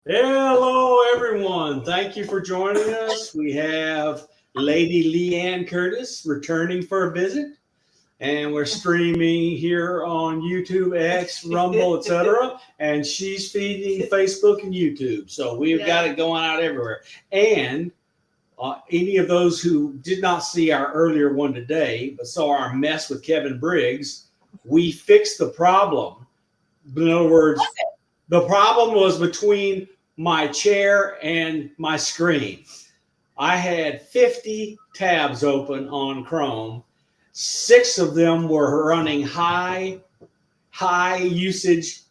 Hello, everyone. Thank you for joining us. We have Lady Liane Curtis returning for a visit, and we're streaming here on YouTube, X, Rumble, etc. And she's feeding Facebook and YouTube. So we've got it going out everywhere. And any of those who did not see our earlier one today, but saw our mess with Kevin Briggs, we fixed the problem. In other words, the problem was between my chair and my screen. I had 50 tabs open on Chrome. 6 of them were running high usage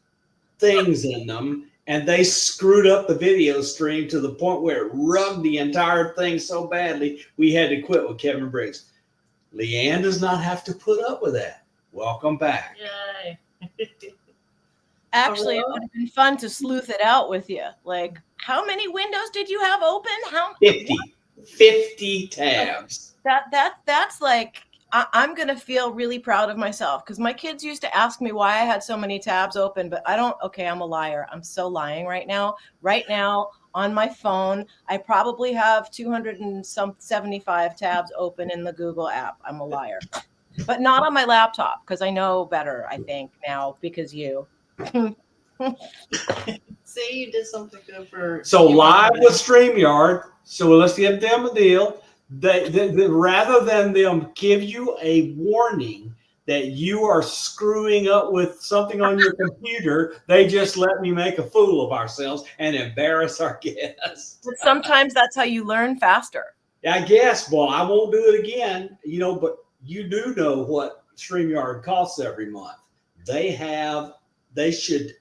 things in them, and they screwed up the video stream to the point where it rubbed the entire thing so badly we had to quit with Kevin Briggs. Liane does not have to put up with that. Welcome back. Yay. Actually, it would have been fun to sleuth it out with you. Like, how many windows did you have open? 50 tabs. That's like, I'm going to feel really proud of myself, because my kids used to ask me why I had so many tabs open, but I don't. Okay, I'm a liar. I'm so lying right now. Right now on my phone, I probably have 275 tabs open in the Google app. I'm a liar, but not on my laptop, because I know better, I think, now, because you. See, you did something good for. So live with StreamYard. So let's give them a deal. They rather than them give you a warning that you are screwing up with something on your computer, they just let me make a fool of ourselves and embarrass our guests. But sometimes that's how you learn faster. I guess. Well, I won't do it again. But you do know what StreamYard costs every month. They should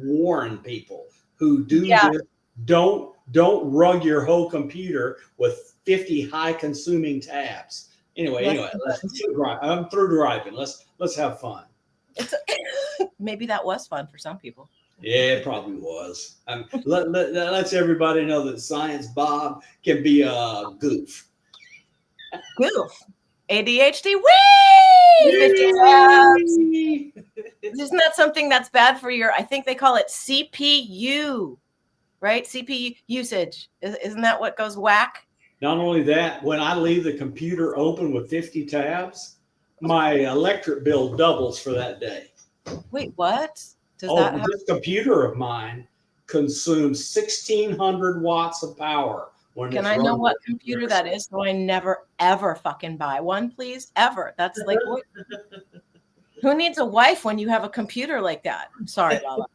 warn people who do this. Don't rug your whole computer with 50 high-consuming tabs. Anyway, I'm through driving. Let's have fun. Maybe that was fun for some people. Yeah, it probably was. Let's everybody know that Science Bob can be a goof. Goof. ADHD. Whee! 50 tabs. Isn't that something that's bad for your? I think they call it CPU, right? CPU usage. Isn't that what goes whack? Not only that, when I leave the computer open with 50 tabs, my electric bill doubles for that day. Wait, what? This computer of mine consumes 1,600 watts of power. Can I know what computer that is, so I never, ever fucking buy one, please? Ever. That's like, what? Who needs a wife when you have a computer like that? I'm sorry, Lala.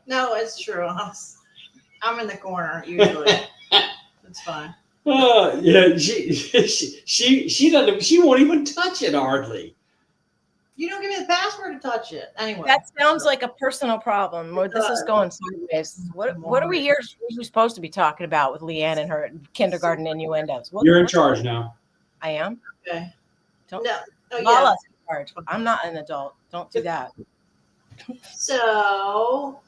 No, it's true. I'm in the corner usually. It's fine. Yeah, she doesn't. She won't even touch it hardly. You don't give me the password to touch it. Anyway, that sounds like a personal problem. Or this is going sideways. What are we here? We're supposed to be talking about with Liane and her kindergarten innuendos. You're in charge now. I am. Okay. Lala's in charge. I'm not an adult. Don't do that. So,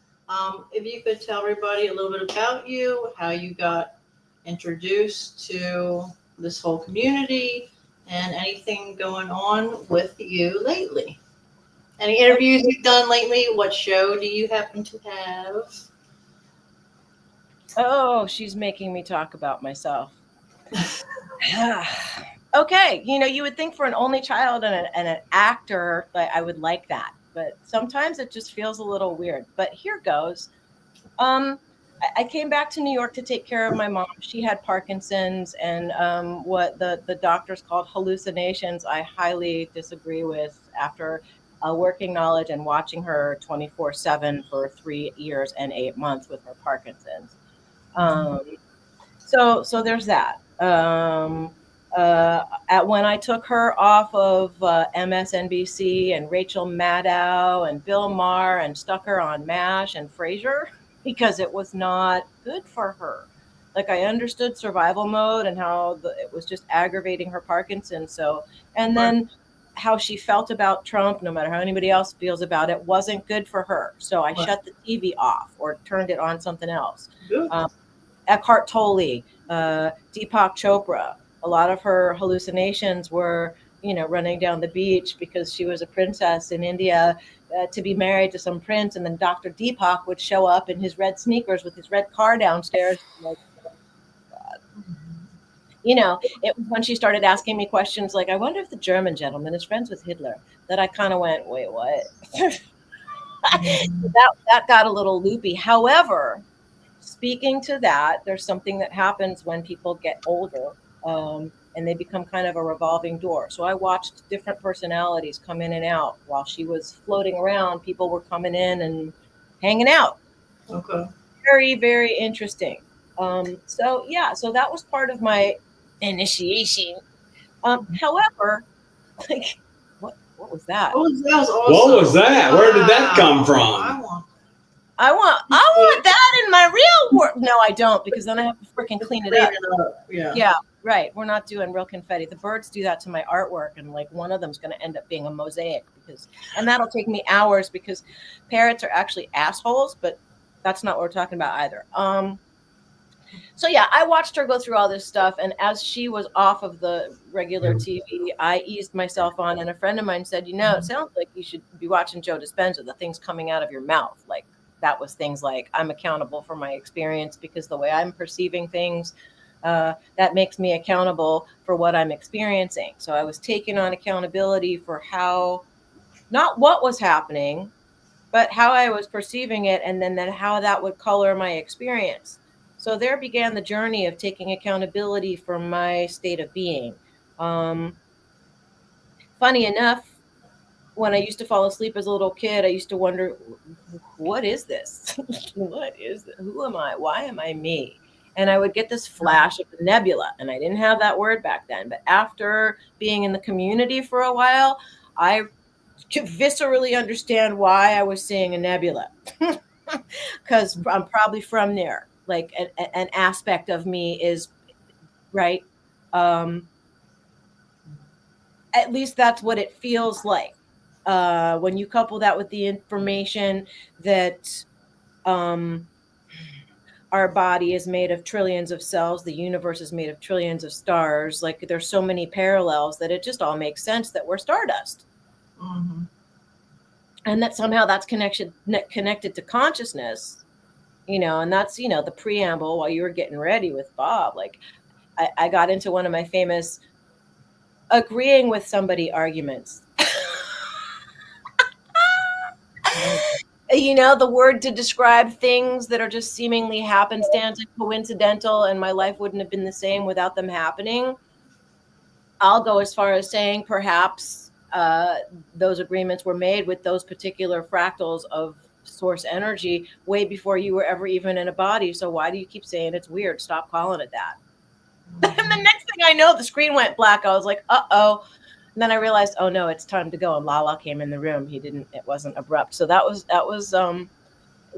if you could tell everybody a little bit about you, how you got introduced to this whole community, and anything going on with you lately. Any interviews you've done lately? What show do you happen to have? Oh, she's making me talk about myself. Okay, you would think for an only child and an actor, like I would like that, but sometimes it just feels a little weird. But here goes. I came back to New York to take care of my mom. She had Parkinson's, and what the doctors called hallucinations, I highly disagree with after working knowledge and watching her 24/7 for 3 years and 8 months with her Parkinson's. Um, so there's that. At when I took her off of MSNBC and Rachel Maddow and Bill Maher and stuck her on MASH and Frasier because it was not good for her. Like I understood survival mode and how it was just aggravating her Parkinson's. So, and then how she felt about Trump, no matter how anybody else feels about it, wasn't good for her. So I shut the TV off or turned it on something else. Eckhart Tolle, Deepak Chopra. A lot of her hallucinations were, running down the beach because she was a princess in India to be married to some prince, and then Dr. Deepak would show up in his red sneakers with his red car downstairs. Like, it was when she started asking me questions like, I wonder if the German gentleman is friends with Hitler, that I kind of went, wait, what? that got a little loopy. However, speaking to that, there's something that happens when people get older, and they become kind of a revolving door. So I watched different personalities come in and out while she was floating around. People were coming in and hanging out. Okay. Very, very interesting. So that was part of my initiation. However, like, what was that? That was awesome. What was that? Where did that come from? I want that in my real world. No, I don't, because then I have to freaking clean it up. Yeah, right. We're not doing real confetti. The birds do that to my artwork, and like one of them's going to end up being a mosaic and that'll take me hours because parrots are actually assholes, but that's not what we're talking about either. So yeah, I watched her go through all this stuff, and as she was off of the regular TV, I eased myself on, and a friend of mine said, it sounds like you should be watching Joe Dispenza, the things coming out of your mouth. Like, that was things like, I'm accountable for my experience because the way I'm perceiving things, that makes me accountable for what I'm experiencing. So I was taking on accountability for not what was happening, but how I was perceiving it, and then how that would color my experience. So there began the journey of taking accountability for my state of being. Funny enough, when I used to fall asleep as a little kid, I used to wonder, what is this? What is this? Who am I? Why am I me? And I would get this flash of a nebula, and I didn't have that word back then. But after being in the community for a while, I could viscerally understand why I was seeing a nebula, because I'm probably from there. Like an aspect of me is right. At least that's what it feels like. When you couple that with the information that our body is made of trillions of cells, the universe is made of trillions of stars, like there's so many parallels that it just all makes sense that we're stardust. Mm-hmm. And that somehow that's connected to consciousness, and that's, the preamble while you were getting ready with Bob. Like I got into one of my famous agreeing with somebody arguments. The word to describe things that are just seemingly happenstance and coincidental, and my life wouldn't have been the same without them happening. I'll go as far as saying perhaps those agreements were made with those particular fractals of source energy way before you were ever even in a body. So why do you keep saying it's weird? Stop calling it that. And the next thing I know, the screen went black. I was like, uh-oh. And then I realized, oh no, it's time to go. And Lala came in the room. It wasn't abrupt. So that was,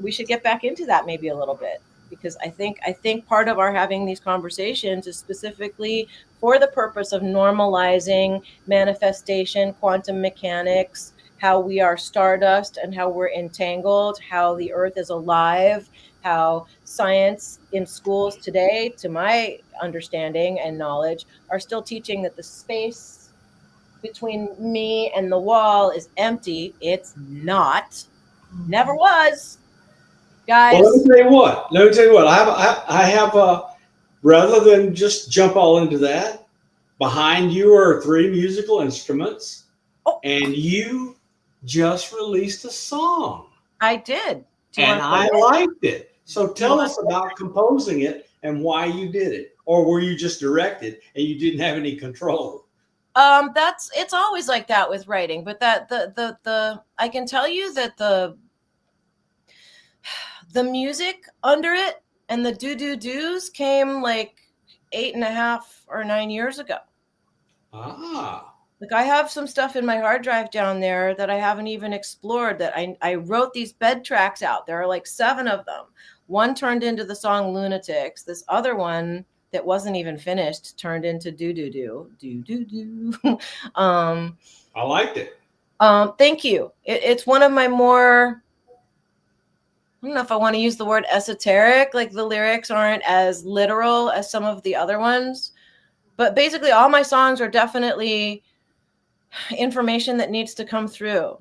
we should get back into that maybe a little bit, because I think part of our having these conversations is specifically for the purpose of normalizing manifestation, quantum mechanics, how we are stardust and how we're entangled, how the earth is alive, how science in schools today, to my understanding and knowledge, are still teaching that the space between me and the wall is empty. It's not. Never was. Well, let Guys, me tell you what. Let me tell you what. I have rather than just jump all into that. Behind you are three musical instruments, oh, and you just released a song, I did. Do you and want to play I it? liked it. So You tell want us about composing it and why you did it, or were you just directed and you didn't have any control? That's it's always like that with writing, but that the I can tell you that the music under it and the do's came like 8.5 or 9 years ago. Ah, Like I have some stuff in my hard drive down there that I haven't even explored that I wrote these bed tracks out. There are like 7 of them. One turned into the song Lunatics. This other one that wasn't even finished turned into do. I liked it. Thank you. It's one of my more, I don't know if I want to use the word esoteric, like the lyrics aren't as literal as some of the other ones, but basically all my songs are definitely information that needs to come through.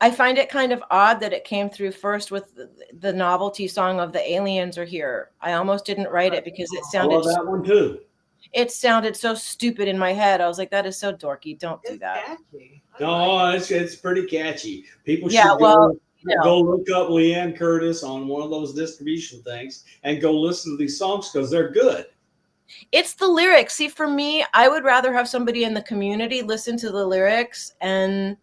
I find it kind of odd that it came through first with the novelty song of The Aliens Are Here. I almost didn't write it because I love that one too. it sounded so stupid in my head. I was like, that is so dorky. Don't do It's that. catchy. No, it's pretty catchy. People Yeah, should well, go look up Liane Curtis on one of those distribution things and go listen to these songs because they're good. it's the lyrics. See, for me, I would rather have somebody in the community listen to the lyrics and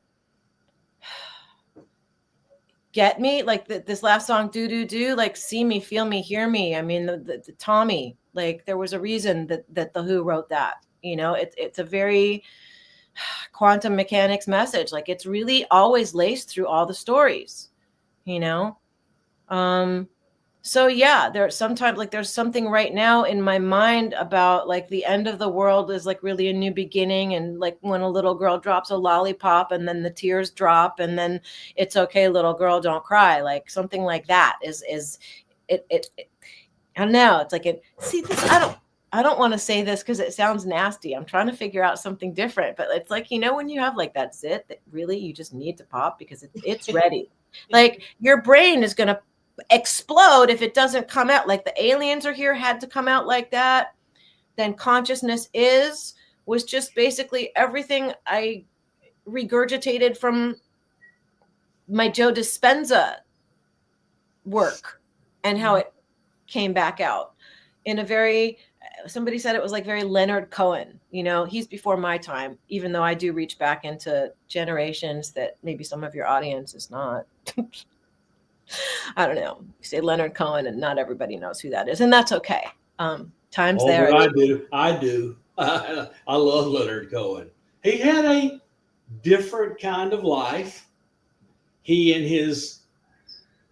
get me. Like this last song, do, like see me, feel me, hear me. I mean, the Tommy, like there was a reason that the Who wrote that. It's a very quantum mechanics message. Like it's really always laced through all the stories, you know? So yeah, there's sometimes like there's something right now in my mind about like the end of the world is like really a new beginning, and like when a little girl drops a lollipop and then the tears drop and then it's okay, little girl, don't cry. Like something like that is it I don't know. It's like see this I don't want to say this because it sounds nasty. I'm trying to figure out something different, but it's like, when you have like that zit that really you just need to pop because it's ready. Like your brain is going to explode if it doesn't come out. Like The Aliens Are Here had to come out like that. Then Consciousness was just basically everything I regurgitated from my Joe Dispenza work and how it came back out in a very, somebody said it was like very Leonard Cohen. He's before my time, even though I do reach back into generations that maybe some of your audience is not. I don't know. You say Leonard Cohen and not everybody knows who that is, and that's okay. Times Oh, there. but I do. I love Leonard Cohen. He had a different kind of life. He and his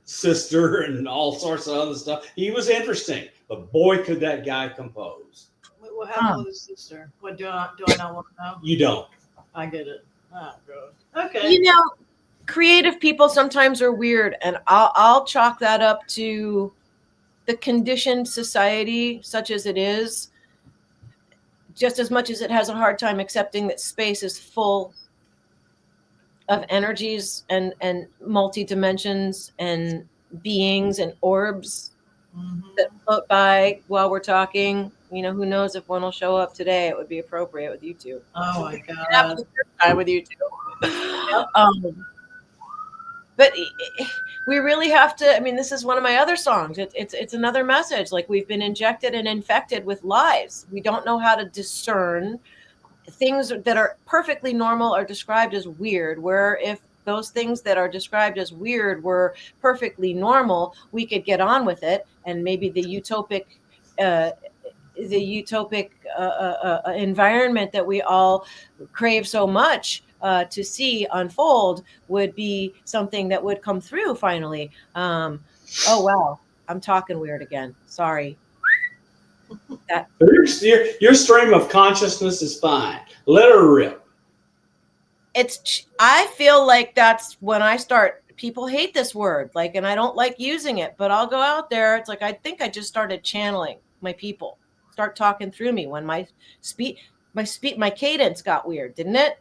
sister and all sorts of other stuff. He was interesting, but boy, could that guy compose. What happened with his sister? What do I not want to know? You don't. I get it. Oh, God. Okay. Creative people sometimes are weird, and I'll chalk that up to the conditioned society, such as it is, just as much as it has a hard time accepting that space is full of energies and multi-dimensions and beings and orbs that float by while we're talking. Who knows if one will show up today. It would be appropriate with you two. Oh my God. It happened the first time with you two. But we really have to. I mean, this is one of my other songs. It's another message. Like we've been injected and infected with lies. We don't know how to discern things that are perfectly normal are described as weird. Where if those things that are described as weird were perfectly normal, we could get on with it, and maybe the utopic environment that we all crave so much to see unfold would be something that would come through finally. Oh wow, I'm talking weird again. Sorry. Your stream of consciousness is fine. Let her rip. I feel like that's when I start. People hate this word, like, and I don't like using it, but I'll go out there. It's like I think I just started channeling my people, start talking through me when my cadence got weird, didn't it?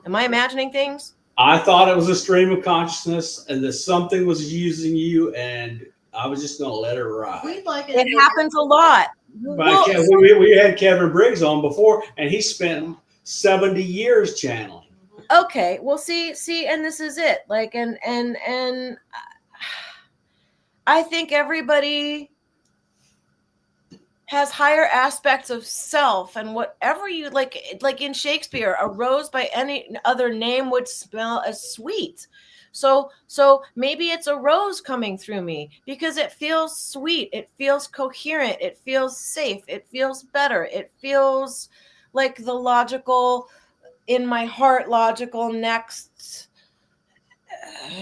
Am I imagining things? I thought it was a stream of consciousness and that something was using you, and I was just going to let it ride. We'd like It happens a lot. But Well, we had Kevin Briggs on before, and he spent 70 years channeling. okay, well, see, and this is it. Like, and I think everybody has higher aspects of self, and whatever you like in Shakespeare, a rose by any other name would smell as sweet. So maybe it's a rose coming through me because it feels sweet, it feels coherent, it feels safe, it feels better, it feels like the logical, in my heart, logical next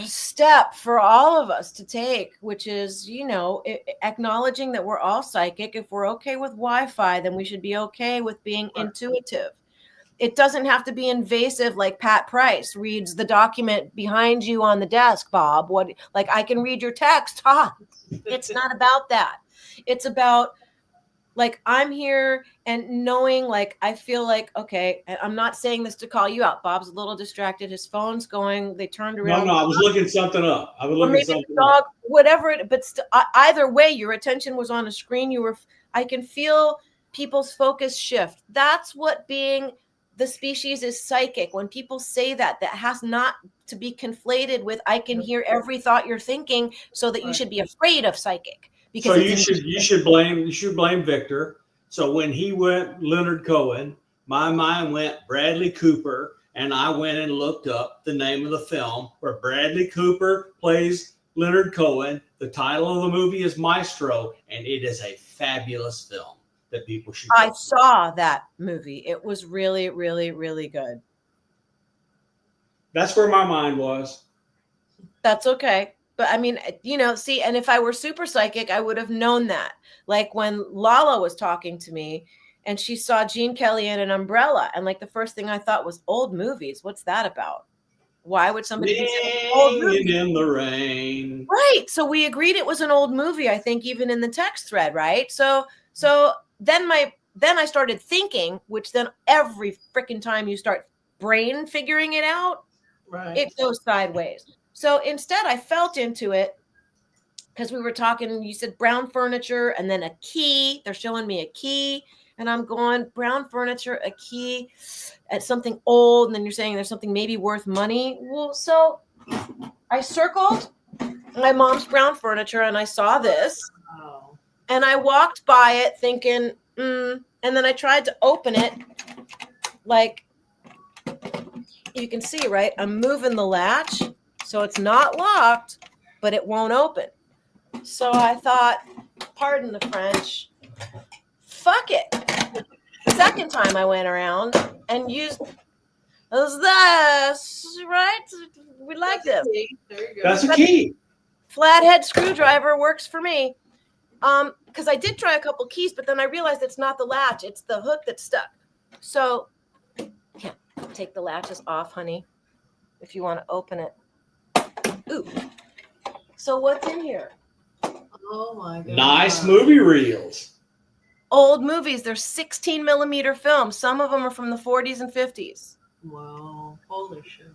step for all of us to take, which is, acknowledging that we're all psychic. If we're okay with Wi-Fi, then we should be okay with being intuitive. It doesn't have to be invasive like Pat Price reads the document behind you on the desk, Bob. I can read your text. It's not about that. It's about, like, I'm here and knowing, like, I feel like, okay, and I'm not saying this to call you out. Bob's a little distracted. His phone's going. They turned around. No, I was looking something up. Dog, whatever. But either way, your attention was on a screen. I can feel people's focus shift. That's what being the species is psychic. When people say that has not to be conflated with I can hear every thought you're thinking, so that you should be afraid of psychic. Because so you should blame Victor. So when he went Leonard Cohen, my mind went Bradley Cooper, and I went and looked up the name of the film where Bradley Cooper plays Leonard Cohen. The title of the movie is Maestro, and it is a fabulous film that people should. I saw that movie. It was really, really, really good. That's where my mind was. That's okay. But I mean, see, and if I were super psychic, I would have known that. Like when Lala was talking to me and she saw Gene Kelly in an umbrella. And like the first thing I thought was old movies. What's that about? Why would somebody be old movie? In the rain? Right. So we agreed it was an old movie, I think, even in the text thread, right? So then I started thinking, which then every freaking time you start brain figuring it out, right, it goes sideways. So instead I felt into it because we were talking, you said brown furniture and then a key. They're showing me a key and I'm going brown furniture, a key at something old. And then you're saying there's something maybe worth money. Well, so I circled my mom's brown furniture and I saw this and I walked by it thinking, and then I tried to open it. Like you can see, right? I'm moving the latch. So it's not locked, but it won't open. So I thought, pardon the French, fuck it. The second time I went around and used this, right? We like this. There you go. That's a key. Flathead screwdriver works for me. Because I did try a couple keys, but then I realized it's not the latch, it's the hook that's stuck. So, yeah, take the latches off, honey, if you want to open it. Ooh. So what's in here? Oh my God. Nice movie reels. Old movies. They're 16 millimeter films. Some of them are from the 40s and 50s. Wow. Holy shit.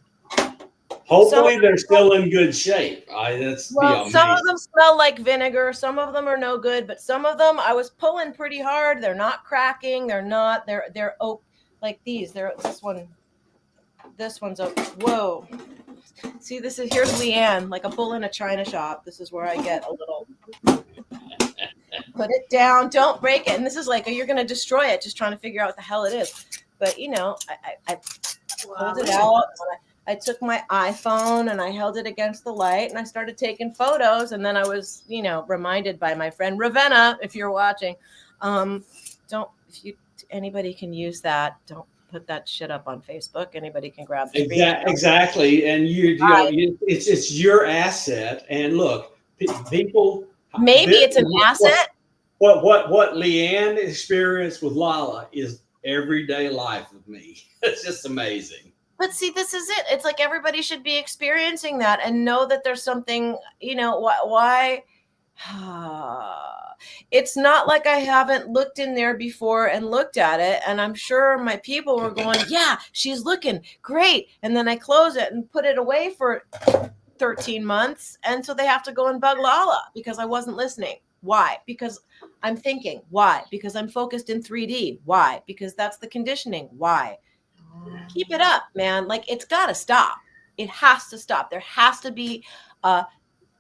Hopefully they're still in good shape. Some of them smell like vinegar. Some of them are no good, but some of them I was pulling pretty hard. They're not cracking. They're oak like these. This one's oak. Whoa. See, here's Liane, like a bull in a china shop. This is where I get a little. Put it down, don't break it. And this is like, you're going to destroy it, just trying to figure out what the hell it is. But, I pulled it out. I took my iPhone and I held it against the light and I started taking photos. And then I was, reminded by my friend Ravenna, if you're watching, anybody can use that. Don't put that shit up on Facebook. Anybody can grab the exactly. And it's your asset. And look, people. Maybe it's an asset. What Liane experienced with Lala is everyday life with me. It's just amazing. But see, this is it. It's like everybody should be experiencing that and know that there's something, why It's not like I haven't looked in there before and looked at it. And I'm sure my people were going, yeah, she's looking great. And then I close it and put it away for 13 months. And so they have to go and bug Lala because I wasn't listening. Why? Because I'm thinking. Why? Because I'm focused in 3D. Why? Because that's the conditioning. Why? Keep it up, man. Like, it's got to stop. It has to stop. There has to be a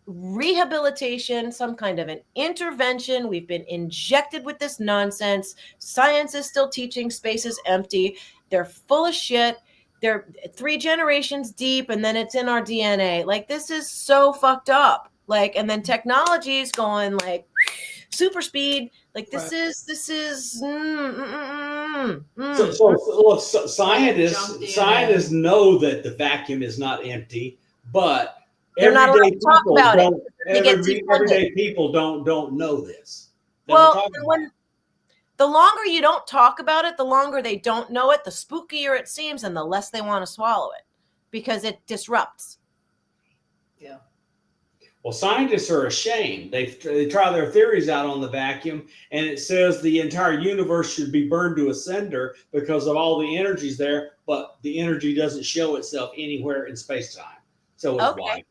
rehabilitation, some kind of an intervention. We've been injected with this nonsense. Science is still teaching space is empty. They're full of shit. They're 3 generations deep, and then it's in our DNA. Like, this is so fucked up. Like, and then technology is going like super speed. Like, this is Look, scientists know that the vacuum is not empty, but they're not allowed to talk about it. Everyday people don't know this. Well, the longer you don't talk about it, the longer they don't know it, the spookier it seems, and the less they want to swallow it because it disrupts. Yeah. Well, scientists are ashamed. They try their theories out on the vacuum, and it says the entire universe should be burned to a cinder because of all the energies there, but the energy doesn't show itself anywhere in space-time. So it's wide.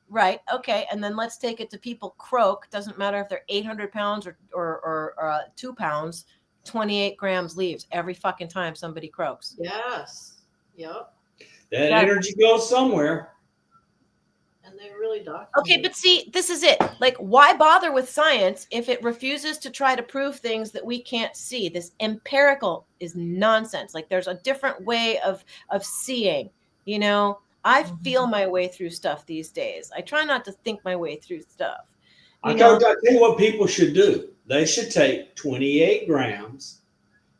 Right. Okay. And then let's take it to people croak. Doesn't matter if they're 800 pounds or 2 pounds, 28 grams leaves every fucking time somebody croaks. Yes. Yep. That energy goes somewhere. And they really document. Okay, but see, this is it. Like, why bother with science if it refuses to try to prove things that we can't see? This empirical is nonsense. Like, there's a different way of seeing, you know? I feel my way through stuff these days. I try not to think my way through stuff. I tell you what people should do. They should take 28 grams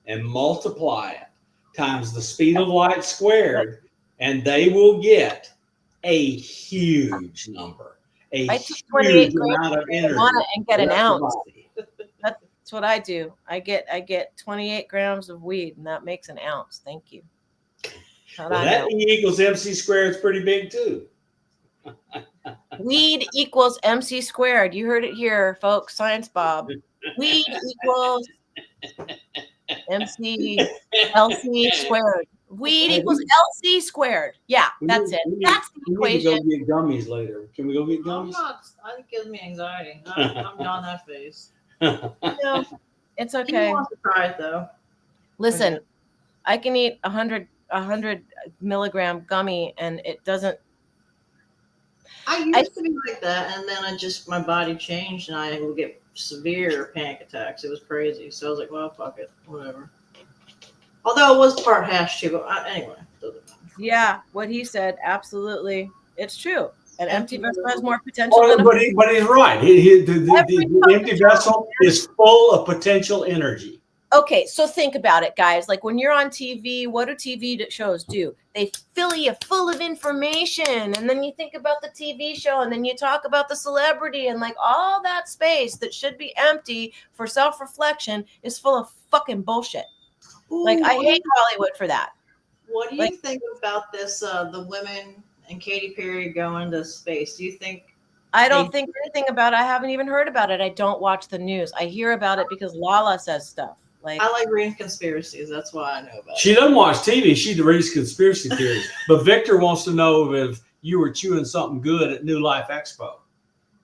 and multiply it times the speed of light squared, and they will get a huge number. I took 28 amount of energy and get an ounce. That's what I do. I get 28 grams of weed, and that makes an ounce. Thank you. Well, that E equals MC squared is pretty big too. Weed equals MC squared. You heard it here, folks. Science Bob. Weed equals MC LC squared. Weed equals LC squared. Yeah, that's it. That's the equation. We need to go get gummies later. Can we go get gummies? I think it gives me anxiety. I'm beyond that phase. No, it's okay. He wants to try it though. Listen, I can eat 100 milligram gummy and it doesn't. I used to be like that, and then my body changed, and I would get severe panic attacks. It was crazy. So I was like, well, fuck it, whatever. Although it was part hash too, but anyway. Yeah, what he said, absolutely, it's true. An empty vessel has more potential. But he's right. The empty vessel is full of potential energy. Okay, so think about it, guys. Like, when you're on TV, what do TV shows do? They fill you full of information, and then you think about the TV show, and then you talk about the celebrity, and like all that space that should be empty for self-reflection is full of fucking bullshit. Ooh, like, I hate Hollywood for that. What do you think about this? The women and Katy Perry going to space. Do you think? I don't think anything about it. I haven't even heard about it. I don't watch the news. I hear about it because Lala says stuff. Like, I like reading conspiracies. That's why I know about it. She doesn't watch TV. She reads conspiracy theories. But Victor wants to know if you were chewing something good at New Life Expo.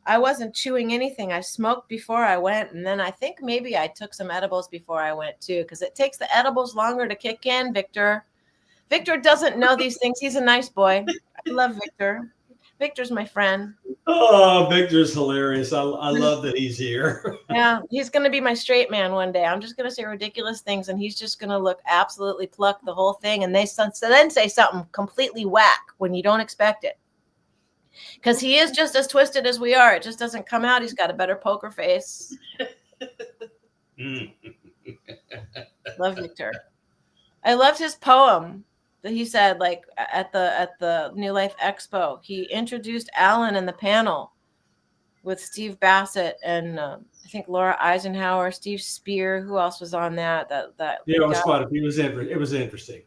I wasn't chewing anything. I smoked before I went, and then I think maybe I took some edibles before I went too, because it takes the edibles longer to kick in, Victor. Victor doesn't know these things. He's a nice boy. I love Victor. Victor's my friend. Oh, Victor's hilarious. I love that he's here. Yeah, he's going to be my straight man one day. I'm just going to say ridiculous things, and he's just going to look absolutely plucked the whole thing, and then say something completely whack when you don't expect it. Because he is just as twisted as we are. It just doesn't come out. He's got a better poker face. Love Victor. I loved his poem that he said, like, at the New Life Expo. He introduced Alan in the panel with Steve Bassett and I think Laura Eisenhower, Steve Spear. Who else was on that? Yeah, it was quite a few. It was interesting.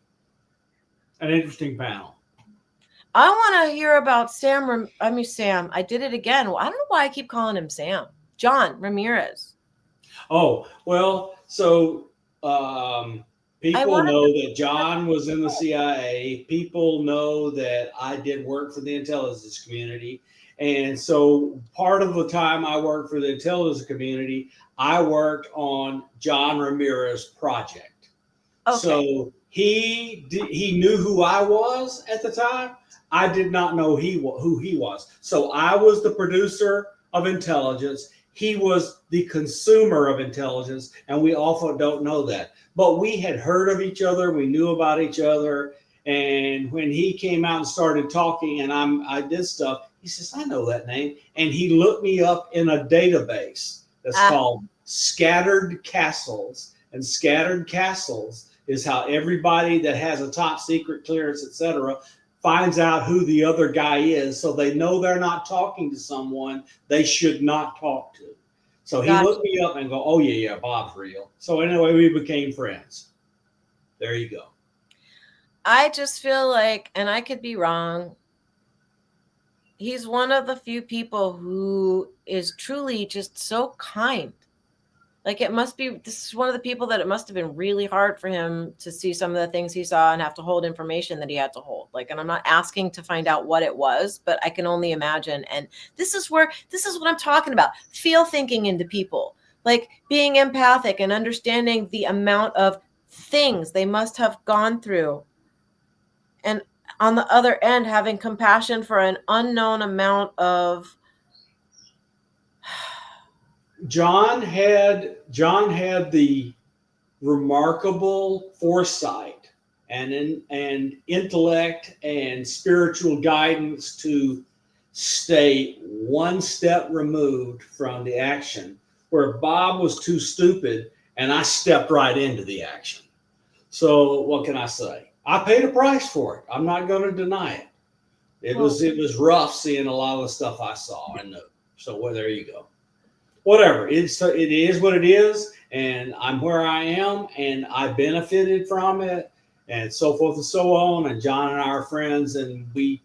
An interesting panel. I want to hear about Sam. I did it again. I don't know why I keep calling him Sam. John Ramirez. Oh, well, so I people want know that John was in the CIA. People know that I did work for the intelligence community. And so part of the time I worked for the intelligence community, I worked on John Ramirez project. okay. So he knew who I was at the time. I did not know who he was. So I was the producer of intelligence. He was the consumer of intelligence, and we often don't know that. But we had heard of each other. We knew about each other. And when he came out and started talking, and I did stuff, he says, "I know that name," and he looked me up in a database that's called Scattered Castles, and Scattered Castles is how everybody that has a top secret clearance, etc., finds out who the other guy is, so they know they're not talking to someone they should not talk to. So he Gotcha. looked me up and go, "Oh yeah, Bob's real." So anyway, we became friends. There you go. I just feel like, and I could be wrong, he's one of the few people who is truly just so kind. Like this is one of the people that it must have been really hard for him to see some of the things he saw and have to hold information that he had to hold. Like, and I'm not asking to find out what it was, but I can only imagine. And this is what I'm talking about. Feel thinking into people, like being empathic and understanding the amount of things they must have gone through. And on the other end, having compassion for an unknown amount of John had the remarkable foresight and intellect and spiritual guidance to stay one step removed from the action, where Bob was too stupid and I stepped right into the action. So what can I say? I paid a price for it. I'm not going to deny it. It was rough seeing a lot of the stuff I saw and knew. So well, there you go. Whatever. It is what it is, and I'm where I am, and I benefited from it, and so forth and so on. And John and I are friends, and we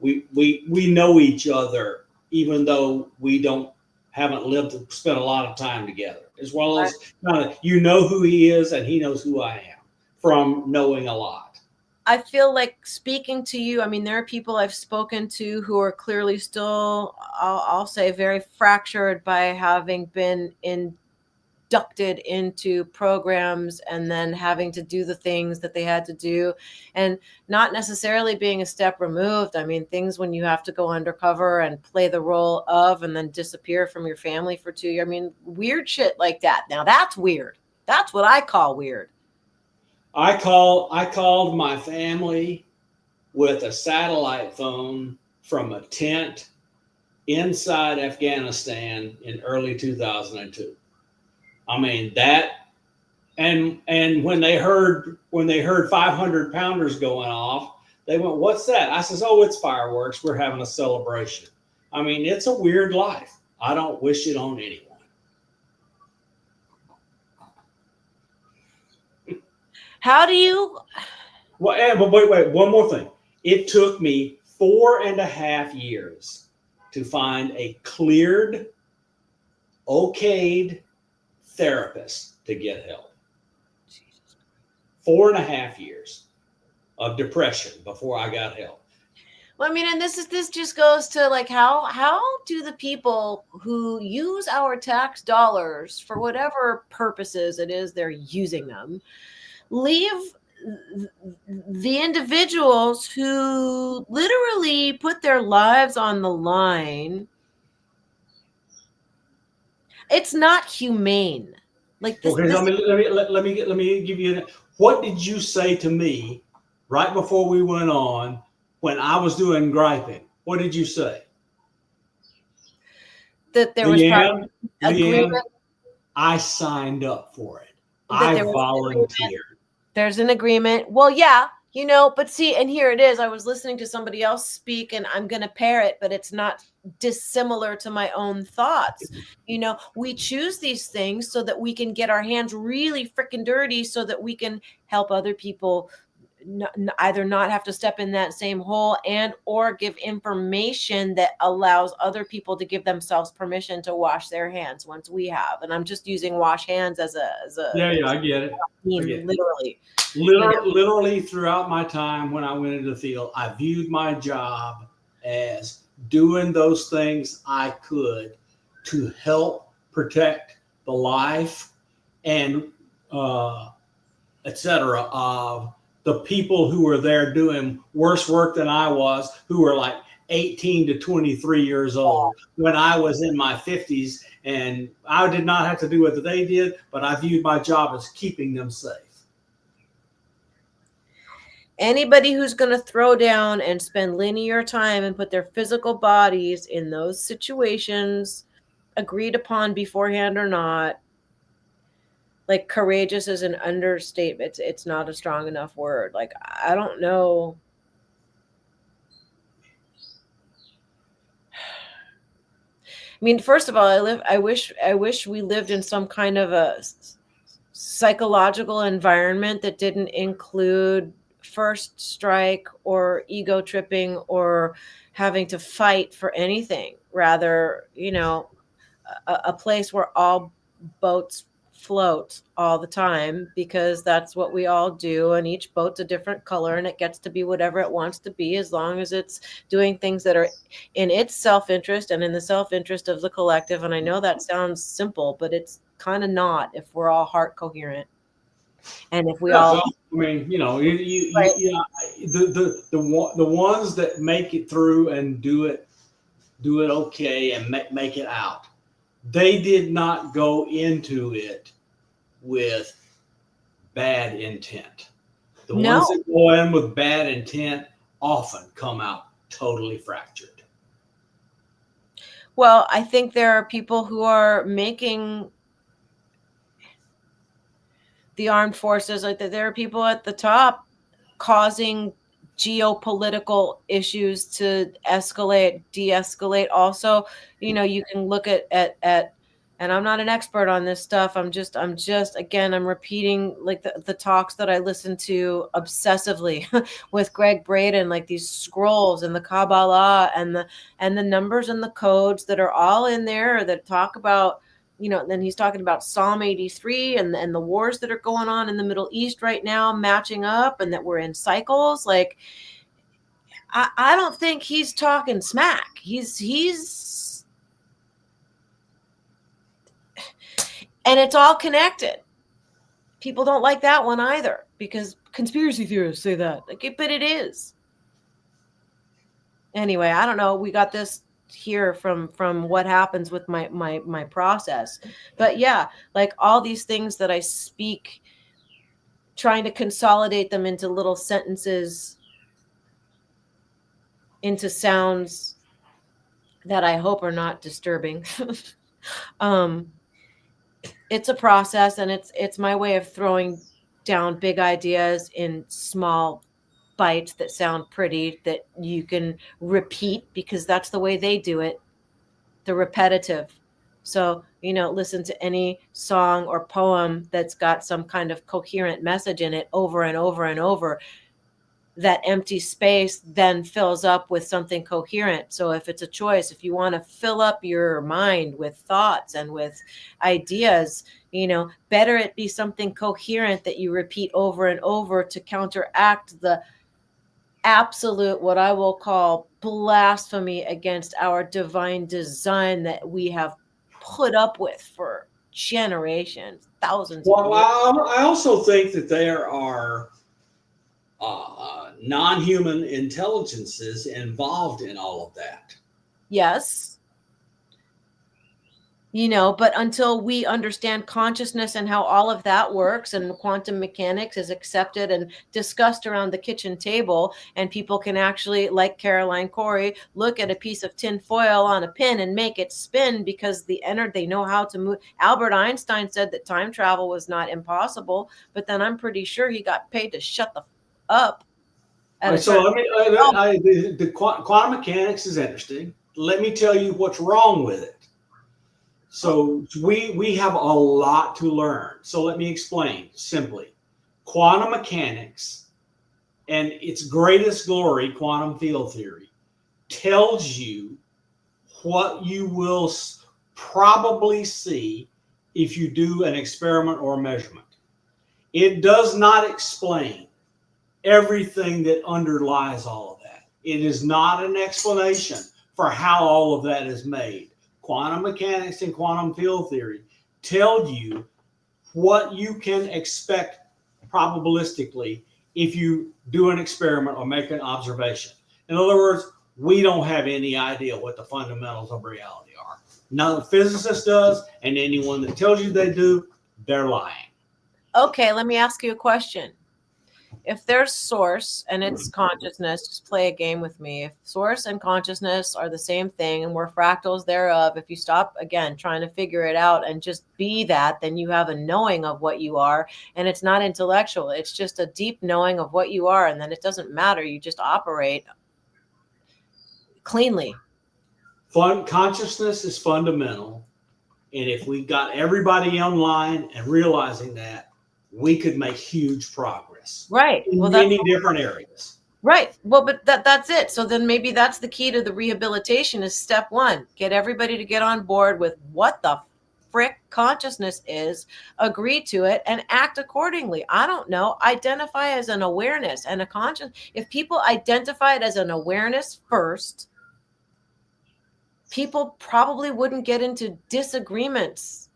know each other, even though we haven't spent a lot of time together. As well as you know who he is, and he knows who I am from knowing a lot. I feel like speaking to you, I mean, there are people I've spoken to who are clearly still, I'll say, very fractured by having been inducted into programs and then having to do the things that they had to do and not necessarily being a step removed. I mean, things when you have to go undercover and play the role of and then disappear from your family for 2 years. I mean, weird shit like that. Now that's weird. That's what I call weird. I called my family with a satellite phone from a tent inside Afghanistan in early 2002. I mean that, and when they heard 500 pounders going off, they went, "What's that?" I says, "Oh, it's fireworks. We're having a celebration." I mean, it's a weird life. I don't wish it on anyone. How do you? Well, but wait, one more thing. It took me 4.5 years to find a cleared, okayed therapist to get help. 4.5 years of depression before I got help. Well, I mean, and this just goes to like how do the people who use our tax dollars for whatever purposes it is they're using them leave the individuals who literally put their lives on the line? It's not humane. Like this. Okay, let me give you. What did you say to me right before we went on when I was doing griping? What did you say? That there was Liane, agreement. I signed up for it. I volunteered. There's an agreement. Well, yeah, you know, but see, and here it is. I was listening to somebody else speak, and I'm going to pair it, but it's not dissimilar to my own thoughts. You know, we choose these things so that we can get our hands really freaking dirty so that we can help other people either not have to step in that same hole and or give information that allows other people to give themselves permission to wash their hands once we have. And I'm just using wash hands as a Yeah, I get it. literally. Literally throughout my time when I went into the field, I viewed my job as doing those things I could to help protect the life and etc. of the people who were there doing worse work than I was, who were like 18 to 23 years old when I was in my 50s, and I did not have to do what they did, but I viewed my job as keeping them safe. Anybody who's going to throw down and spend linear time and put their physical bodies in those situations, agreed upon beforehand or not, like courageous is an understatement. It's not a strong enough word. Like, I don't know. I mean, first of all, I wish we lived in some kind of a psychological environment that didn't include first strike or ego tripping or having to fight for anything. Rather, a place where all boats float all the time, because that's what we all do, and each boat's a different color and it gets to be whatever it wants to be, as long as it's doing things that are in its self-interest and in the self-interest of the collective. And I know that sounds simple, but it's kind of not if we're all heart coherent. And if we all, well, I mean, Right. the ones that make it through and do it okay and make it out, they did not go into it with bad intent. The No. ones that go in with bad intent often come out totally fractured. Well, I think there are people who are making the armed forces, like there are people at the top causing geopolitical issues to escalate, de-escalate. Also, you can look at and I'm not an expert on this stuff. I'm just again, I'm repeating like the talks that I listen to obsessively with Greg Braden, like these scrolls and the Kabbalah and the numbers and the codes that are all in there that talk about, then he's talking about Psalm 83 and the wars that are going on in the Middle East right now matching up, and that we're in cycles. Like, I don't think he's talking smack. He's and it's all connected. People don't like that one either, because conspiracy theorists say that. Like, but it is. Anyway, I don't know. We got this here from what happens with my process. But yeah, like all these things that I speak, trying to consolidate them into little sentences, into sounds that I hope are not disturbing. It's a process, and it's my way of throwing down big ideas in small bites that sound pretty, that you can repeat, because that's the way they do it. The repetitive. So, listen to any song or poem that's got some kind of coherent message in it over and over and over. That empty space then fills up with something coherent. So if it's a choice, if you want to fill up your mind with thoughts and with ideas, better it be something coherent that you repeat over and over to counteract the absolute, what I will call, blasphemy against our divine design that we have put up with for generations, thousands of Well, years. I also think that there are non-human intelligences involved in all of that. Yes. But until we understand consciousness and how all of that works, and quantum mechanics is accepted and discussed around the kitchen table, and people can actually, like Caroline Corey, look at a piece of tin foil on a pin and make it spin because they know how to move. Albert Einstein said that time travel was not impossible, but then I'm pretty sure he got paid to shut the up. So the quantum mechanics is interesting. Let me tell you what's wrong with it. So we have a lot to learn. So let me explain simply. Quantum mechanics and its greatest glory, quantum field theory, tells you what you will probably see if you do an experiment or a measurement. It does not explain everything that underlies all of that. It is not an explanation for how all of that is made. Quantum mechanics and quantum field theory tell you what you can expect probabilistically if you do an experiment or make an observation. In other words, we don't have any idea what the fundamentals of reality are. None of the physicist does, and anyone that tells you they do, they're lying. Okay, let me ask you a question. If there's source and it's consciousness, just play a game with me. If source and consciousness are the same thing and we're fractals thereof, if you stop, again, trying to figure it out and just be that, then you have a knowing of what you are. And it's not intellectual. It's just a deep knowing of what you are. And then it doesn't matter. You just operate cleanly. Consciousness is fundamental. And if we got everybody online and realizing that, we could make huge progress. Right. In many different areas. Right. Well, but that's it. So then maybe that's the key to the rehabilitation is step one. Get everybody to get on board with what the frick consciousness is, agree to it, and act accordingly. I don't know. Identify as an awareness and a conscious. If people identify it as an awareness first, people probably wouldn't get into disagreements.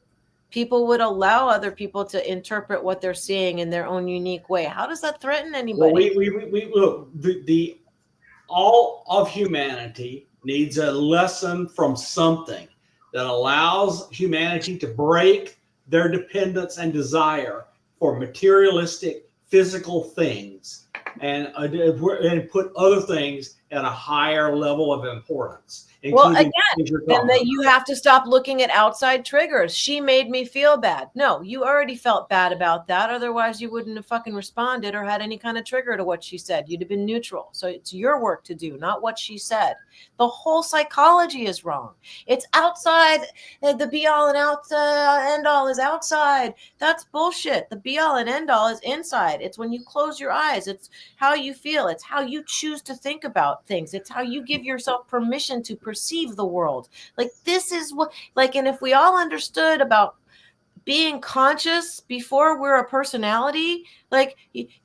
People would allow other people to interpret what they're seeing in their own unique way. How does that threaten anybody? Well, we look, the all of humanity needs a lesson from something that allows humanity to break their dependence and desire for materialistic physical things and put other things at a higher level of importance. Well, again, then that you have to stop looking at outside triggers. She made me feel bad. No, you already felt bad about that. Otherwise, you wouldn't have fucking responded or had any kind of trigger to what she said. You'd have been neutral. So it's your work to do, not what she said. The whole psychology is wrong. It's outside. The be all and end all is outside. That's bullshit. The be all and end all is inside. It's when you close your eyes. It's how you feel. It's how you choose to think about things. It's how you give yourself permission to perceive the world. Like this is what, like, and if we all understood about being conscious before we're a personality, like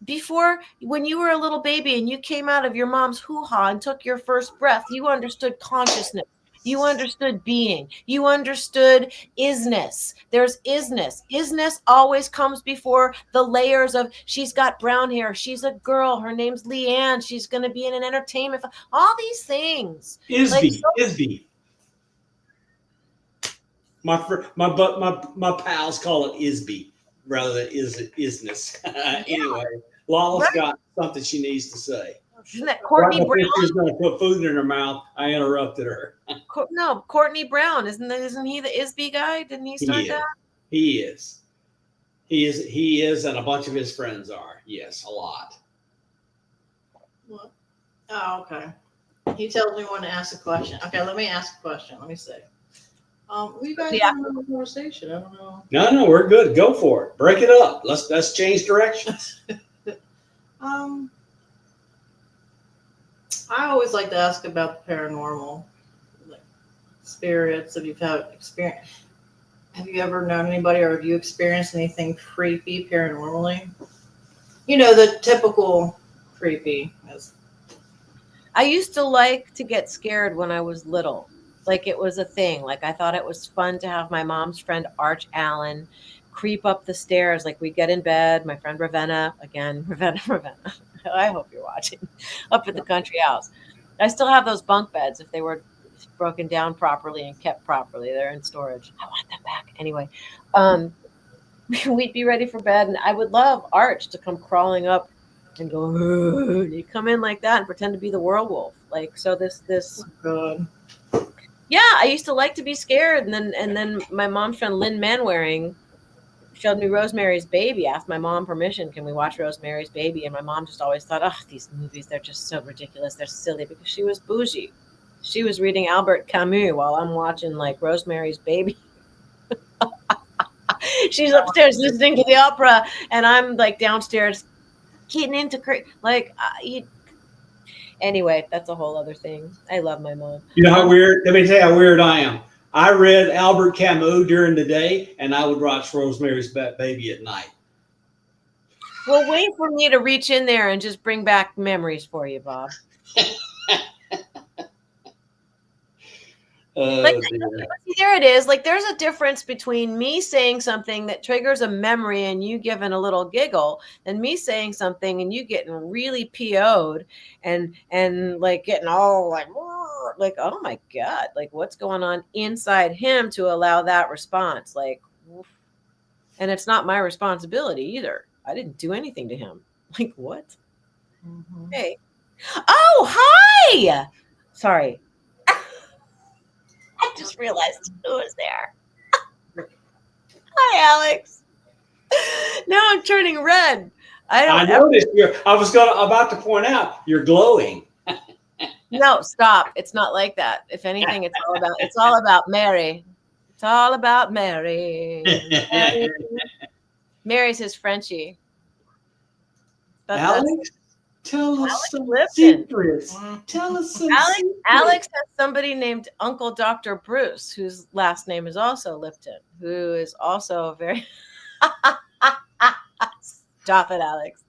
before when you were a little baby and you came out of your mom's hoo-ha and took your first breath, you understood consciousness. You understood being. You understood isness. There's isness. Isness always comes before the layers of she's got brown hair. She's a girl. Her name's Liane. She's going to be in an entertainment. All these things. Isby. My pals call it Isby rather than isness. Anyway, Lawless got something she needs to say. Isn't that Courtney Brown? She's going to put food in her mouth. I interrupted her. No, Courtney Brown. Isn't he the Isby guy? Didn't he start that? He is. He is, and a bunch of his friends are. Yes, a lot. What? Oh, okay. He tells me when to ask a question. Okay, let me ask a question. Let me see. We guys having a conversation. I don't know. No, we're good. Go for it. Break it up. Let's change directions. I always like to ask about the paranormal, like spirits. If you've had experience, have you ever known anybody, or have you experienced anything creepy paranormally? You know, the typical creepy. I used to like to get scared when I was little. Like it was a thing. Like I thought it was fun to have my mom's friend Arch Allen creep up the stairs. Like we'd get in bed, my friend Ravenna, I hope you're watching, up at the country house. I still have those bunk beds if they were broken down properly and kept properly. They're in storage. I want them back. Anyway, we'd be ready for bed, and I would love Arch to come crawling up and go, and he'd come in like that and pretend to be the werewolf. Like, so this. Oh, God. Yeah, I used to like to be scared. And then my mom's friend Lynn Manwaring showed me Rosemary's Baby, asked my mom permission, can we watch Rosemary's Baby? And my mom just always thought, oh, these movies, they're just so ridiculous. They're silly, because she was bougie. She was reading Albert Camus while I'm watching like Rosemary's Baby. She's upstairs listening to the opera, and I'm like downstairs getting into like anyway, that's a whole other thing. I love my mom. You know how weird? Let me tell you how weird I am. I read Albert Camus during the day, and I would watch Rosemary's Baby at night. Well, wait for me to reach in there and just bring back memories for you, Bob. Like, there it is. Like, there's a difference between me saying something that triggers a memory and you giving a little giggle, and me saying something and you getting really PO'd and like getting all like, oh my God, like what's going on inside him to allow that response? Like, and it's not my responsibility either. I didn't do anything to him. Like, what? Mm-hmm. Hey. Oh, hi. Sorry. I just realized who was there. Hi, Alex. Now I'm turning red. I noticed I was about to point out you're glowing. No, stop. It's not like that. If anything, it's all about Mary. It's all about Mary. Mary's his Frenchie. Alex, tell us some Lipton. secrets. Tell us some secrets. Alex has somebody named Uncle Dr. Bruce, whose last name is also Lipton, who is also very... Stop it, Alex.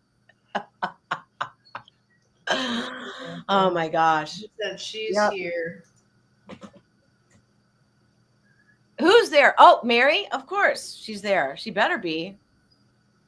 Oh, my gosh. She said she's here. Who's there? Oh, Mary? Of course. She's there. She better be.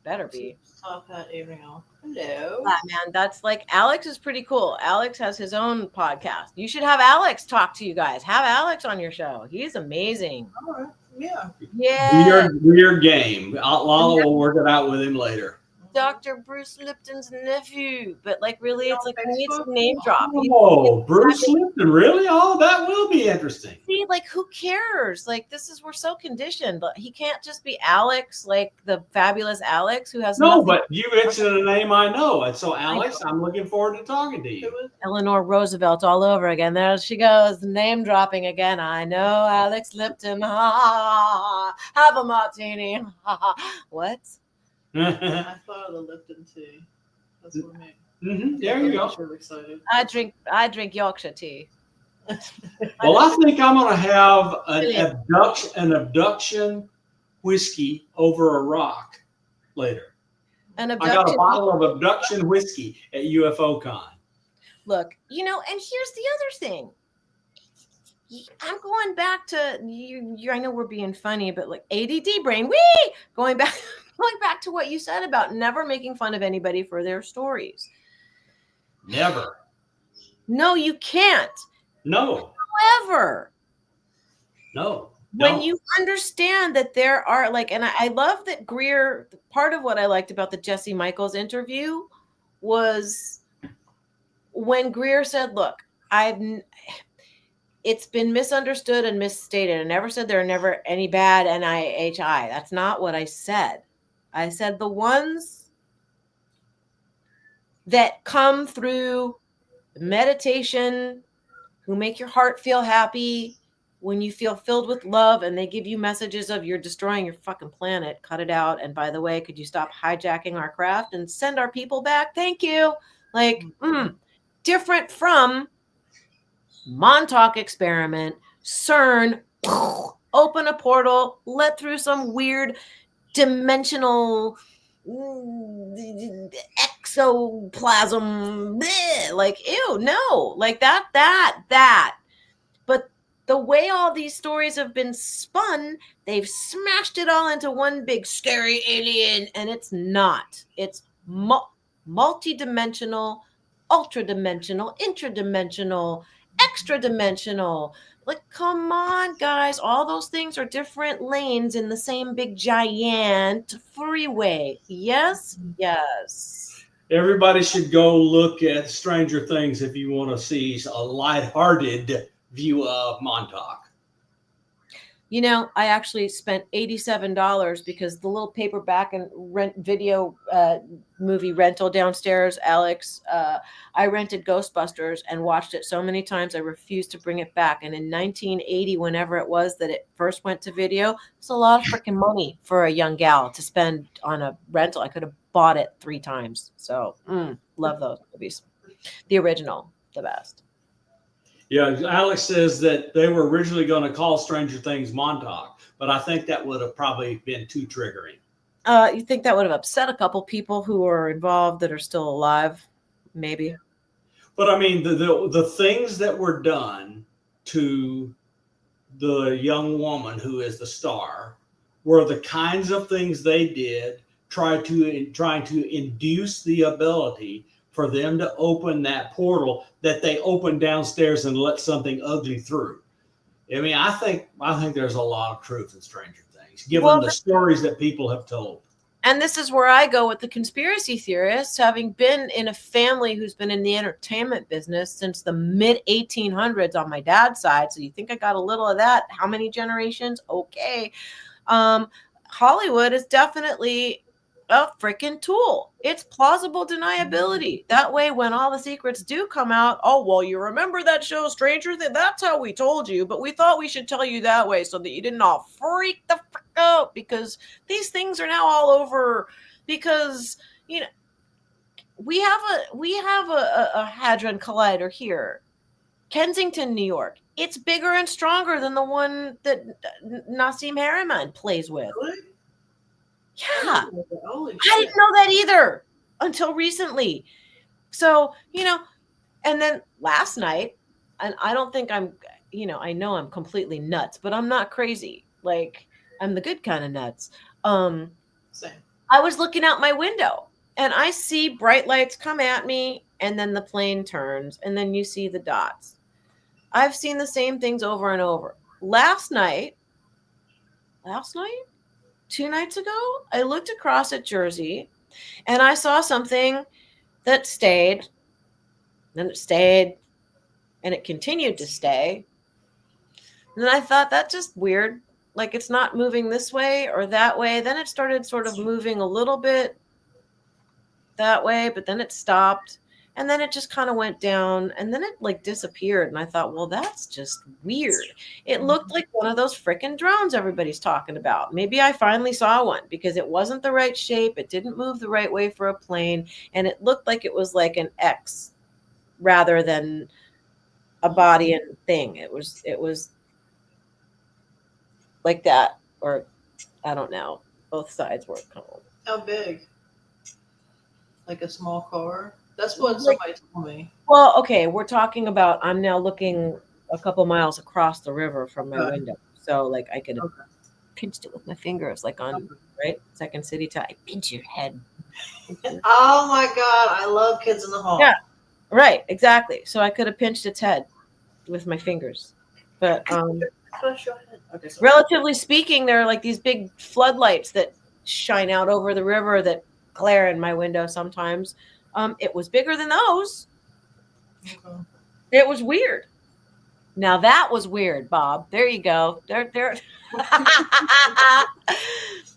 Better be. Talk that evening off. Hello. Man, that's like, Alex is pretty cool. Alex has his own podcast. You should have Alex talk to you guys. Have Alex on your show. He's amazing. All right. Yeah. Yeah. Weird game. Lala will work it out with him later. Dr. Bruce Lipton's nephew. But like, really, it's like, we need some name drop. Oh, Bruce Lipton, really? Oh, that will be interesting. See, like, who cares? Like, we're so conditioned. But he can't just be Alex, like the fabulous Alex who has nothing. But you mentioned a name I know. And so, Alex, I'm looking forward to talking to you. Eleanor Roosevelt all over again. There she goes, name dropping again. I know Alex Lipton. Have a martini. What? I thought of the Lipton tea. That's what I mean. There you go. I'm really excited. I drink Yorkshire tea. Well, I think I'm going to have an abduction whiskey over a rock later. I got a bottle of abduction whiskey at UFO Con. Look, and here's the other thing. I'm going back to you. I know we're being funny, but like ADD brain, going back to what you said about never making fun of anybody for their stories. Never. No, you can't. No. However, no. When you understand that there are and I love that Greer, part of what I liked about the Jesse Michaels interview was when Greer said, look, it's been misunderstood and misstated. I never said there are never any bad NIHI. That's not what I said. I said the ones that come through meditation, who make your heart feel happy, when you feel filled with love and they give you messages of you're destroying your fucking planet, cut it out. And by the way, could you stop hijacking our craft and send our people back? Thank you. Different from Montauk experiment, CERN, open a portal, let through some weird dimensional exoplasm, ew, no, that. But the way all these stories have been spun, they've smashed it all into one big scary alien, and it's not. It's multi-dimensional, ultra-dimensional, interdimensional, extra-dimensional. Come on, guys. All those things are different lanes in the same big giant freeway. Yes? Yes. Everybody should go look at Stranger Things if you want to see a lighthearted view of Montauk. I actually spent $87 because the little paperback and video movie rental downstairs, Alex, I rented Ghostbusters and watched it so many times I refused to bring it back. And in 1980, whenever it was that it first went to video, it's a lot of freaking money for a young gal to spend on a rental. I could have bought it 3 times. So love those movies. The original, the best. Yeah, Alex says that they were originally going to call Stranger Things Montauk, but I think that would have probably been too triggering. You think that would have upset a couple people who are involved that are still alive? Maybe. But I mean, the things that were done to the young woman who is the star were the kinds of things they did, trying to induce the ability for them to open that portal that they opened downstairs and let something ugly through. I mean, I think there's a lot of truth in Stranger Things, given the stories that people have told. And this is where I go with the conspiracy theorists, having been in a family who's been in the entertainment business since the mid 1800s on my dad's side. So you think I got a little of that? How many generations? Okay. Hollywood is definitely a freaking tool. It's plausible deniability. That way, when all the secrets do come out, oh, well, you remember that show Stranger Things? That's how we told you, but we thought we should tell you that way so that you didn't all freak the frick out, because these things are now all over, because, you know, we have a hadron collider here. Kensington, New York. It's bigger and stronger than the one that Nassim Harriman plays with. Really? Yeah. Holy I shit. didn't know that either until recently. So, you know, and then last night, and I don't think I'm, you know, I know I'm completely nuts, but I'm not crazy. Like, I'm the good kind of nuts. Same. I was looking out my window and I see bright lights come at me, and then the plane turns, and then you see the dots. I've seen the same things over and over. Last night, 2 nights ago, I looked across at Jersey and I saw something that stayed, then it stayed, and it continued to stay. And then I thought, that's just weird. Like, it's not moving this way or that way. Then it started sort of moving a little bit that way, but then it stopped. And then it just kind of went down, and then it like disappeared. And I thought, well, that's just weird. It looked like one of those freaking drones everybody's talking about. Maybe I finally saw one, because it wasn't the right shape. It didn't move the right way for a plane. And it looked like it was like an X rather than a body and thing. It was like that, or I don't know. Both sides were cool. How big? Like a small car? That's what somebody told me. Well, okay, we're talking about, I'm now looking a couple miles across the river from my window. So like I could have pinched it with my fingers, like on right Second City time. I pinch your head. Oh my God, I love Kids in the Hall. Yeah, right, exactly. So I could have pinched its head with my fingers. But Okay, relatively speaking, there are like these big floodlights that shine out over the river that glare in my window sometimes. It was bigger than those. Okay. It was weird. Now that was weird, Bob. There you go. There.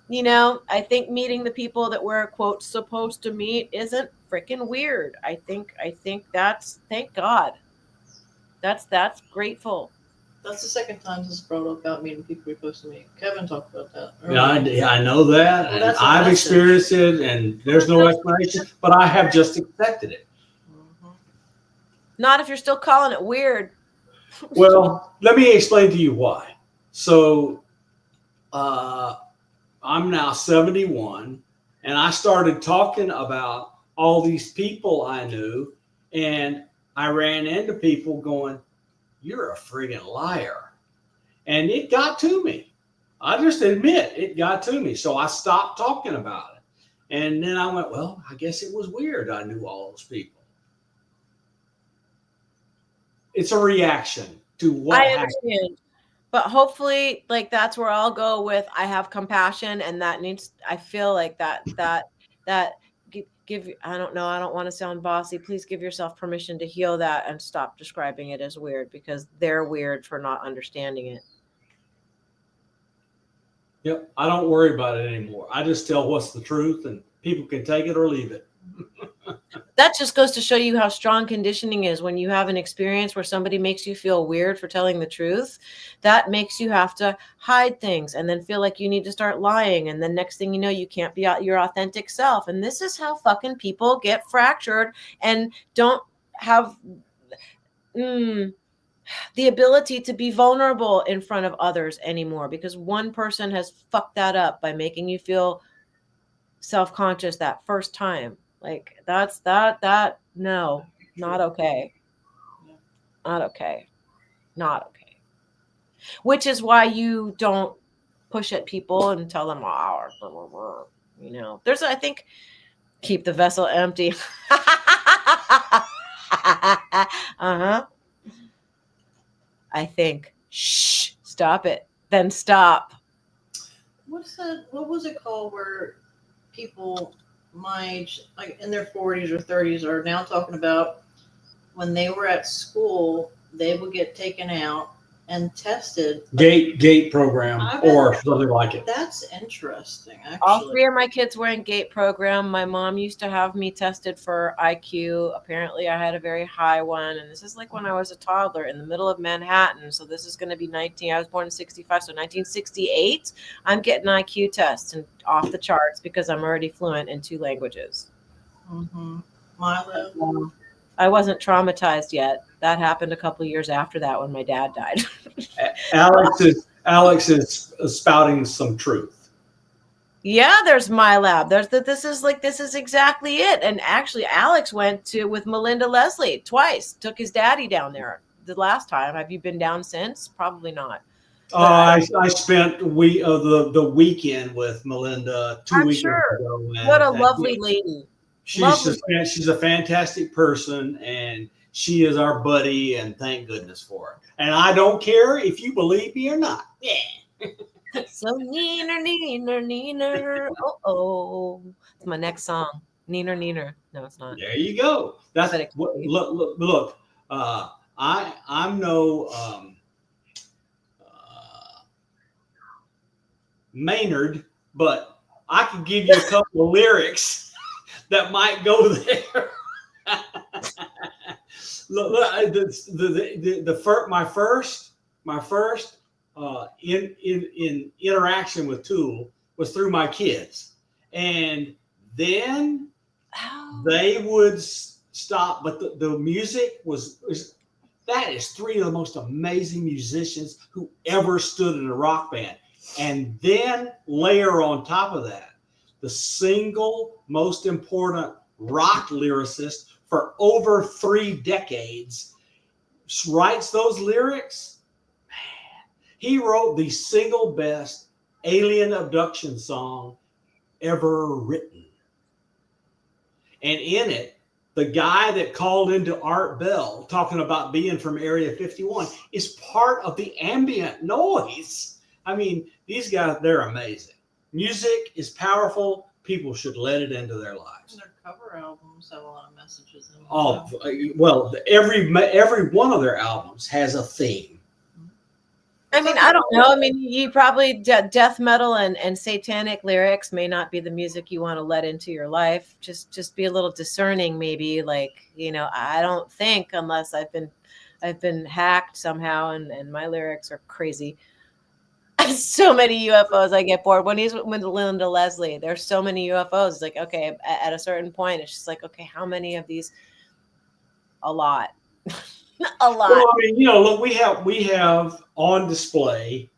You know, I think meeting the people that we're quote supposed to meet isn't freaking weird. I think that's, thank God. That's grateful. That's the second time this is brought up about meeting people we're supposed to meet. Kevin talked about that. Yeah, I know that, Well, and that's I've impressive. experienced it, and there's no explanation, but I have just accepted it. Not if you're still calling it weird. Well, let me explain to you why. So, I'm now 71, and I started talking about all these people I knew, and I ran into people going, "You're a friggin' liar." And it got to me. I just admit it got to me. So I stopped talking about it. And then I went, well, I guess it was weird I knew all those people. It's a reaction to what I happened. understand. But hopefully, like, that's where I'll go with, I have compassion, and that needs, I feel like that give, I don't know, I don't want to sound bossy. Please give yourself permission to heal that and stop describing it as weird, because they're weird for not understanding it. Yep. I don't worry about it anymore. I just tell what's the truth, and people can take it or leave it. that just goes to show you how strong conditioning is. When you have an experience where somebody makes you feel weird for telling the truth, that makes you have to hide things and then feel like you need to start lying. And then next thing you know, you can't be your authentic self. And this is how fucking people get fractured and don't have the ability to be vulnerable in front of others anymore, because one person has fucked that up by making you feel self-conscious that first time. Like no, not okay. Not okay. Not okay. Which is why you don't push at people and tell them, oh, you know, there's, I think, keep the vessel empty. Uh-huh. I think, shh, stop it. Then stop. What's that? What was it called where people my age, like in their 40s or 30s, are now talking about when they were at school, they would get taken out and tested. Gate program or something like it. That's interesting, actually. All three of my kids were in GATE program. My mom used to have me tested for IQ. Apparently I had a very high one. And this is like when I was a toddler in the middle of Manhattan. So this is going to be I was born in 65. So 1968, I'm getting IQ tests and off the charts because I'm already fluent in 2 languages. Mm-hmm. Milo. I wasn't traumatized yet. That happened a couple of years after that when my dad died. Alex is spouting some truth. Yeah, there's my lab. This is exactly it. And actually, Alex went with Melinda Leslie twice. Took his daddy down there the last time. Have you been down since? Probably not. I spent the weekend with Melinda 2 weekends ago. What a lovely lady. She's a fantastic person, and she is our buddy, and thank goodness for it. And I don't care if you believe me or not. Yeah. So neener. Oh. It's my next song. Neener. No, it's not. There you go. That's look. I'm no Maynard, but I could give you a couple of lyrics that might go there. My first in interaction with Tool was through my kids, and then they would stop. But the music was that is 3 of the most amazing musicians who ever stood in a rock band, and then layer on top of that the single most important rock lyricist for over 3 decades writes those lyrics. Man, he wrote the single best alien abduction song ever written. And in it, the guy that called into Art Bell talking about being from Area 51 is part of the ambient noise. I mean, these guys, they're amazing. Music is powerful. People should let it into their lives. Their cover albums have a lot of messages in them. Oh, well, every one of their albums has a theme. I mean, I don't know. I mean, you probably death metal and satanic lyrics may not be the music you want to let into your life. Just be a little discerning, maybe. Like, you know, I don't think, unless I've been hacked somehow and my lyrics are crazy. So many UFOs, I get bored. When he's with Linda Leslie, there's so many UFOs. It's like, okay, at a certain point, it's just like, okay, how many of these? A lot. A lot. Well, I mean, you know, look, we have on display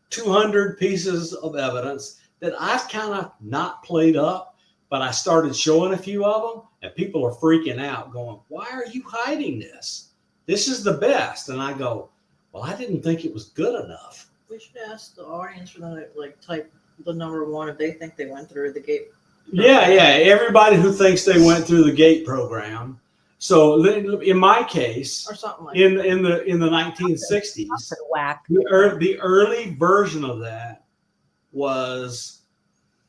200 pieces of evidence that I've kind of not played up, but I started showing a few of them, and people are freaking out, going, "Why are you hiding this? This is the best." And I go, "Well, I didn't think it was good enough." We should ask the audience for them to type the number 1 if they think they went through the GATE. Yeah. Everybody who thinks they went through the GATE program. So in my case, or something like in the 1960s, the early version of that was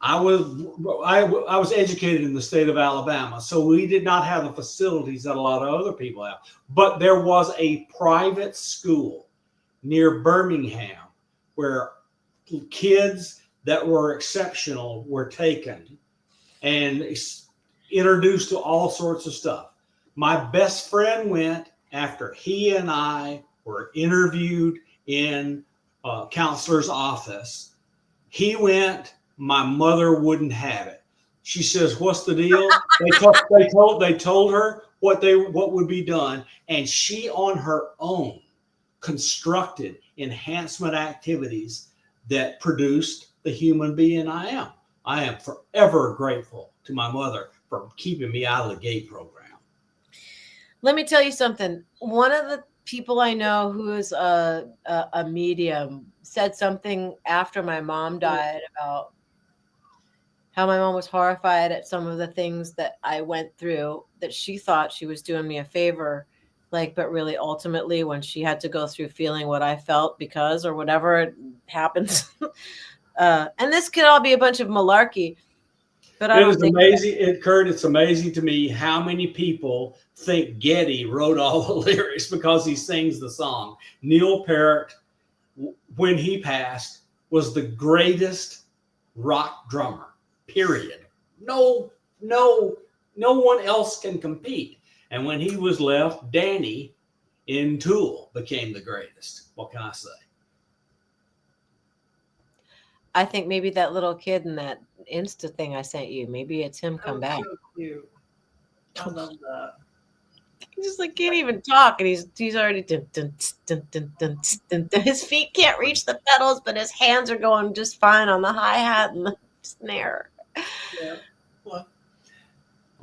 I was educated in the state of Alabama, so we did not have the facilities that a lot of other people have. But there was a private school near Birmingham where kids that were exceptional were taken, and introduced to all sorts of stuff. My best friend went after he and I were interviewed in a counselor's office. He went, my mother wouldn't have it. She says, "What's the deal?" They told her what would be done, and she on her own constructed enhancement activities that produced the human being I am. I am forever grateful to my mother for keeping me out of the gate program. Let me tell you something. One of the people I know who is a medium said something after my mom died about how my mom was horrified at some of the things that I went through, that she thought she was doing me a favor, like, but really ultimately when she had to go through feeling what I felt because or whatever happens. And this could all be a bunch of malarkey, but I It don't is think amazing. Kurt, it's amazing to me how many people think Geddy wrote all the lyrics because he sings the song. Neil Peart, when he passed, was the greatest rock drummer, period. No one else can compete. And when he was left, Danny in Tool became the greatest. What can I say? I think maybe that little kid in that Insta thing I sent you, maybe it's him come back. So cute. I love that. He just like can't even talk, and he's already dun, dun, dun, dun, dun, dun, dun. His feet can't reach the pedals, but his hands are going just fine on the hi-hat and the snare. Yeah. Well,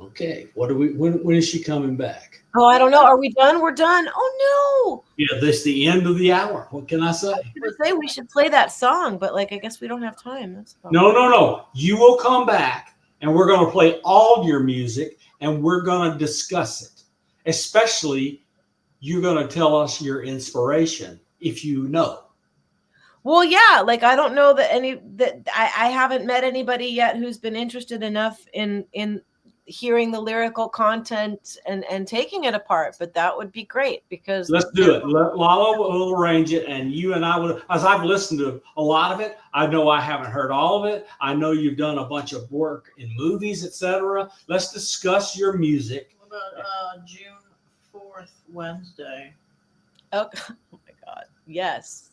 Okay. When is she coming back? Oh, I don't know. Are we done? We're done. Oh Yeah, this is the end of the hour. What can I say? no! I was gonna say we should play that song, but like I guess we don't have time. That's all. No. You will come back and we're going to play all your music and we're going to discuss it. Especially, you're going to tell us your inspiration if you know. Well, yeah, like I don't know that I haven't met anybody yet who's been interested enough in hearing the lyrical content and taking it apart, but that would be great because Let's do it. Lala will arrange it, and you and I will. As I've listened to a lot of it, I know I haven't heard all of it. I know you've done a bunch of work in movies, etc. Let's discuss your music. what about June 4th, Wednesday? Oh, oh my God, yes.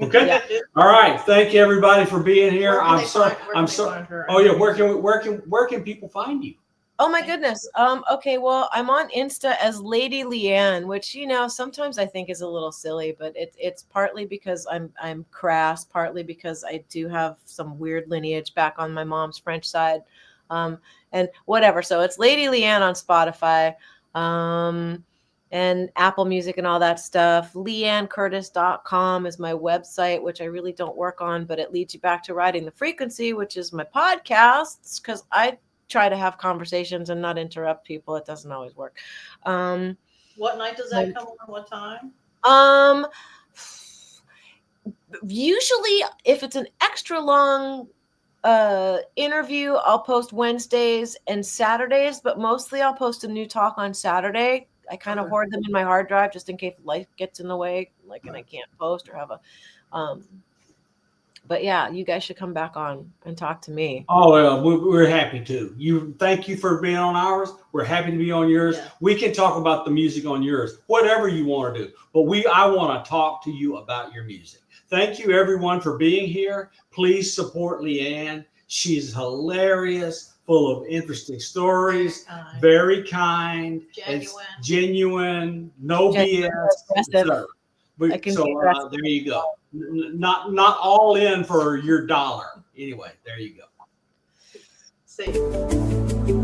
Okay. Yeah. All right. Thank you, everybody, for being here. Where can I'm they sorry. find- where I'm can they sorry. find her? Oh yeah. Where can people find you? Oh my goodness. Okay, well, I'm on Insta as Lady Liane, which sometimes I think is a little silly, but it's partly because I'm crass, partly because I do have some weird lineage back on my mom's French side, and whatever. So it's Lady Liane on Spotify, and Apple Music and all that stuff. LeanneCurtis.com is my website, which I really don't work on, but it leads you back to Riding the Frequency, which is my podcasts, because I try to have conversations and not interrupt people. It doesn't always work. What night does that come on? What time? Usually if it's an extra long interview, I'll post Wednesdays and Saturdays, but mostly I'll post a new talk on Saturday. I kind of hoard them in my hard drive just in case life gets in the way, and I can't post or have a but yeah, you guys should come back on and talk to me. Oh, well, we're happy to. Thank you for being on ours. We're happy to be on yours. Yeah. We can talk about the music on yours, whatever you want to do. But I want to talk to you about your music. Thank you, everyone, for being here. Please support Liane. She's hilarious, full of interesting stories, very kind, genuine, no BS. Aggressive. So there you go. Not all in for your dollar. Anyway, there you go. See.